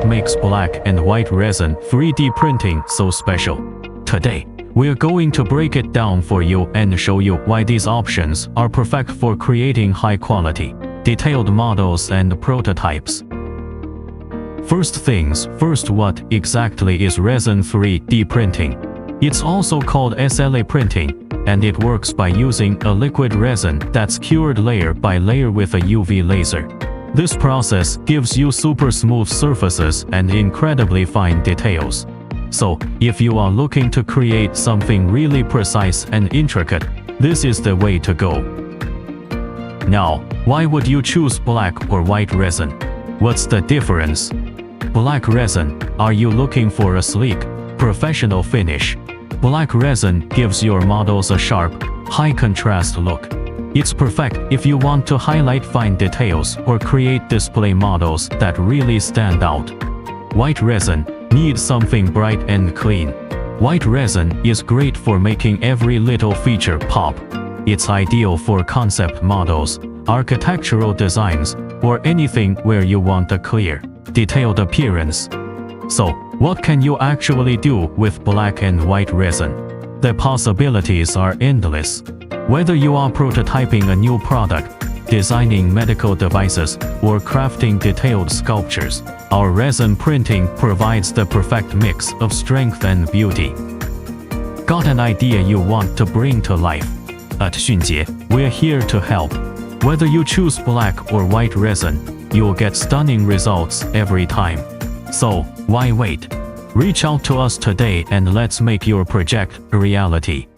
what makes black and white resin 3D printing so special. Today, we're going to break it down for you and show you why these options are perfect for creating high-quality, detailed models and prototypes. First things first, what exactly is resin 3D printing? It's also called SLA printing, and it works by using a liquid resin that's cured layer by layer with a UV laser. This process gives you super smooth surfaces and incredibly fine details. So, if you are looking to create something really precise and intricate, this is the way to go. Now, why would you choose black or white resin? What's the difference? Black resin, are you looking for a sleek, professional finish? Black resin gives your models a sharp, high-contrast look. It's perfect if you want to highlight fine details or create display models that really stand out. White resin needs something bright and clean. White resin is great for making every little feature pop. It's ideal for concept models, architectural designs, or anything where you want a clear, detailed appearance. So, what can you actually do with black and white resin? The possibilities are endless. Whether you are prototyping a new product, designing medical devices, or crafting detailed sculptures, our resin printing provides the perfect mix of strength and beauty. Got an idea you want to bring to life? At Xunjie, we're here to help. Whether you choose black or white resin, you'll get stunning results every time. So, why wait? Reach out to us today and let's make your project a reality.